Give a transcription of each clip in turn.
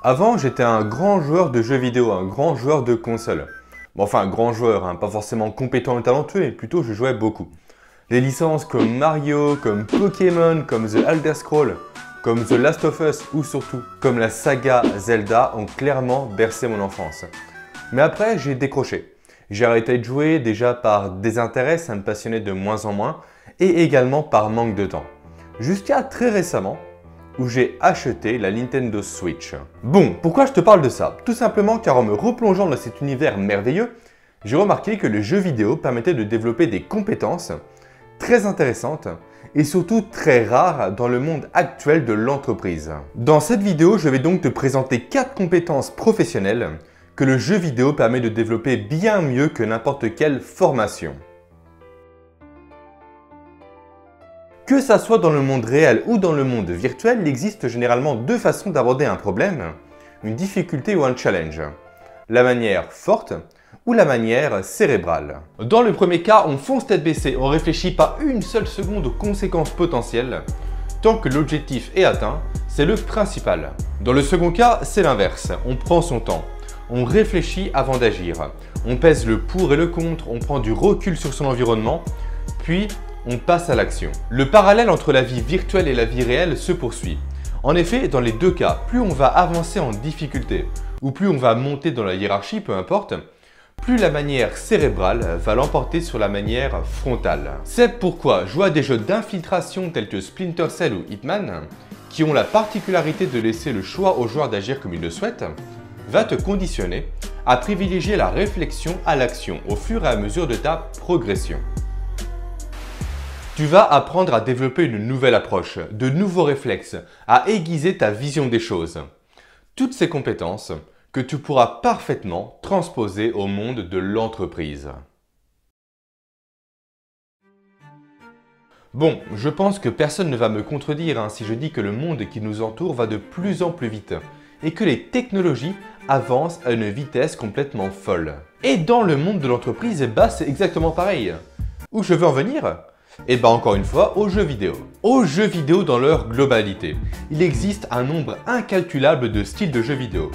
Avant, j'étais un grand joueur de jeux vidéo, un grand joueur de console. Bon, enfin, grand joueur, hein, pas forcément compétent et talentueux, mais plutôt je jouais beaucoup. Les licences comme Mario, comme Pokémon, comme The Elder Scrolls, comme The Last of Us ou surtout comme la saga Zelda ont clairement bercé mon enfance. Mais après, j'ai décroché. J'ai arrêté de jouer déjà par désintérêt, ça me passionnait de moins en moins, et également par manque de temps. Jusqu'à très récemment, où j'ai acheté la Nintendo Switch. Bon, pourquoi je te parle de ça? Tout simplement car en me replongeant dans cet univers merveilleux, j'ai remarqué que le jeu vidéo permettait de développer des compétences très intéressantes et surtout très rares dans le monde actuel de l'entreprise. Dans cette vidéo, je vais donc te présenter 4 compétences professionnelles que le jeu vidéo permet de développer bien mieux que n'importe quelle formation. Que ça soit dans le monde réel ou dans le monde virtuel, il existe généralement 2 façons d'aborder un problème, une difficulté ou un challenge. La manière forte ou la manière cérébrale. Dans le premier cas, on fonce tête baissée, on réfléchit pas une seule seconde aux conséquences potentielles. Tant que l'objectif est atteint, c'est le principal. Dans le second cas, c'est l'inverse. On prend son temps, on réfléchit avant d'agir. On pèse le pour et le contre, on prend du recul sur son environnement, puis on passe à l'action. Le parallèle entre la vie virtuelle et la vie réelle se poursuit. En effet, dans les 2 cas, plus on va avancer en difficulté ou plus on va monter dans la hiérarchie, peu importe, plus la manière cérébrale va l'emporter sur la manière frontale. C'est pourquoi jouer à des jeux d'infiltration tels que Splinter Cell ou Hitman, qui ont la particularité de laisser le choix aux joueurs d'agir comme ils le souhaitent, va te conditionner à privilégier la réflexion à l'action au fur et à mesure de ta progression. Tu vas apprendre à développer une nouvelle approche, de nouveaux réflexes, à aiguiser ta vision des choses. Toutes ces compétences que tu pourras parfaitement transposer au monde de l'entreprise. Bon, je pense que personne ne va me contredire si je dis que le monde qui nous entoure va de plus en plus vite et que les technologies avancent à une vitesse complètement folle. Et dans le monde de l'entreprise, c'est exactement pareil. Où je veux en venir ? Et encore une fois, aux jeux vidéo. Aux jeux vidéo dans leur globalité. Il existe un nombre incalculable de styles de jeux vidéo.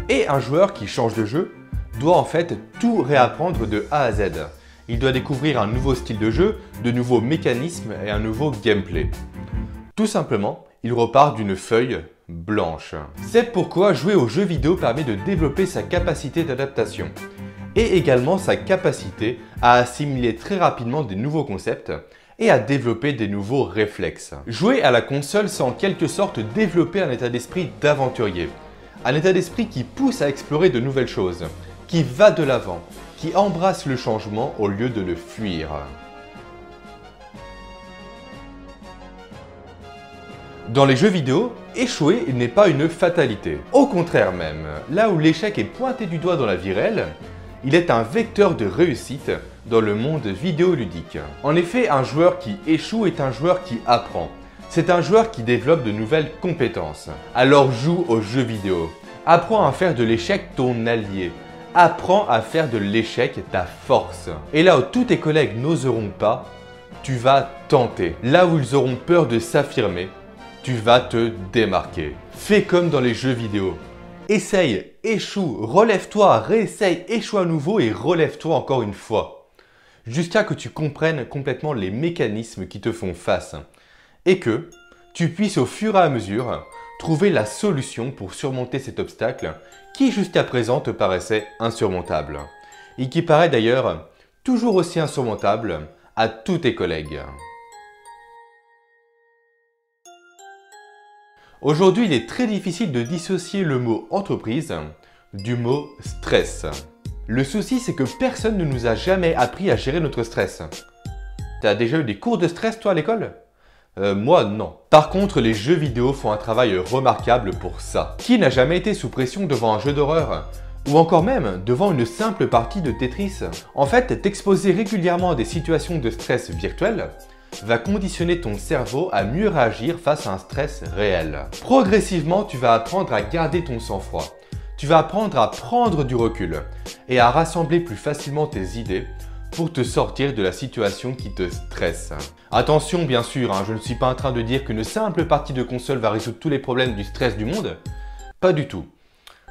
Et un joueur qui change de jeu doit en fait tout réapprendre de A à Z. Il doit découvrir un nouveau style de jeu, de nouveaux mécanismes et un nouveau gameplay. Tout simplement, il repart d'une feuille blanche. C'est pourquoi jouer aux jeux vidéo permet de développer sa capacité d'adaptation et également sa capacité à assimiler très rapidement des nouveaux concepts et à développer des nouveaux réflexes. Jouer à la console, c'est en quelque sorte développer un état d'esprit d'aventurier. Un état d'esprit qui pousse à explorer de nouvelles choses, qui va de l'avant, qui embrasse le changement au lieu de le fuir. Dans les jeux vidéo, échouer n'est pas une fatalité. Au contraire même, là où l'échec est pointé du doigt dans la vie réelle, il est un vecteur de réussite dans le monde vidéoludique. En effet, un joueur qui échoue est un joueur qui apprend. C'est un joueur qui développe de nouvelles compétences. Alors joue aux jeux vidéo. Apprends à faire de l'échec ton allié. Apprends à faire de l'échec ta force. Et là où tous tes collègues n'oseront pas, tu vas tenter. Là où ils auront peur de s'affirmer, tu vas te démarquer. Fais comme dans les jeux vidéo. Essaye, échoue, relève-toi, réessaye, échoue à nouveau et relève-toi encore une fois. Jusqu'à que tu comprennes complètement les mécanismes qui te font face. Et que tu puisses au fur et à mesure trouver la solution pour surmonter cet obstacle qui jusqu'à présent te paraissait insurmontable. Et qui paraît d'ailleurs toujours aussi insurmontable à tous tes collègues. Aujourd'hui, il est très difficile de dissocier le mot entreprise du mot stress. Le souci, c'est que personne ne nous a jamais appris à gérer notre stress. T'as déjà eu des cours de stress toi à l'école ? Moi non. Par contre, les jeux vidéo font un travail remarquable pour ça. Qui n'a jamais été sous pression devant un jeu d'horreur ? Ou encore même devant une simple partie de Tetris ? En fait, t'exposer régulièrement à des situations de stress virtuel va conditionner ton cerveau à mieux réagir face à un stress réel. Progressivement, tu vas apprendre à garder ton sang-froid. Tu vas apprendre à prendre du recul et à rassembler plus facilement tes idées pour te sortir de la situation qui te stresse. Attention bien sûr, je ne suis pas en train de dire qu'une simple partie de console va résoudre tous les problèmes du stress du monde. Pas du tout.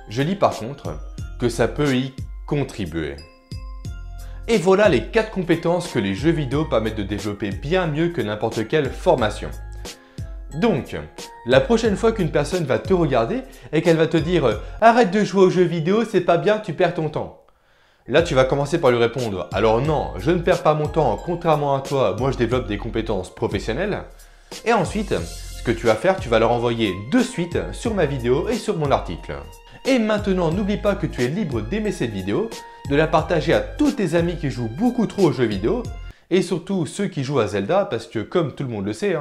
Je dis par contre que ça peut y contribuer. Et voilà les 4 compétences que les jeux vidéo permettent de développer bien mieux que n'importe quelle formation. Donc, la prochaine fois qu'une personne va te regarder et qu'elle va te dire « Arrête de jouer aux jeux vidéo, c'est pas bien, tu perds ton temps ». Là, tu vas commencer par lui répondre « Alors non, je ne perds pas mon temps, contrairement à toi, moi je développe des compétences professionnelles. » Et ensuite, ce que tu vas faire, tu vas leur envoyer de suite sur ma vidéo et sur mon article. Et maintenant, n'oublie pas que tu es libre d'aimer cette vidéo, de la partager à tous tes amis qui jouent beaucoup trop aux jeux vidéo, et surtout ceux qui jouent à Zelda, parce que comme tout le monde le sait,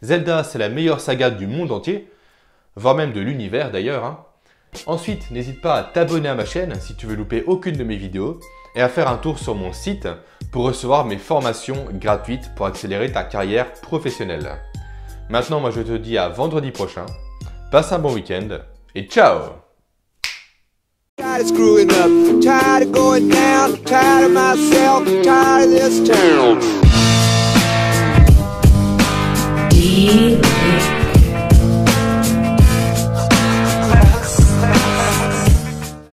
Zelda c'est la meilleure saga du monde entier, voire même de l'univers d'ailleurs. Ensuite, n'hésite pas à t'abonner à ma chaîne si tu veux louper aucune de mes vidéos, et à faire un tour sur mon site pour recevoir mes formations gratuites pour accélérer ta carrière professionnelle. Maintenant, moi je te dis à vendredi prochain, passe un bon week-end, et ciao! Tired of screwing up, tired of going down, tired of myself, tired of this town.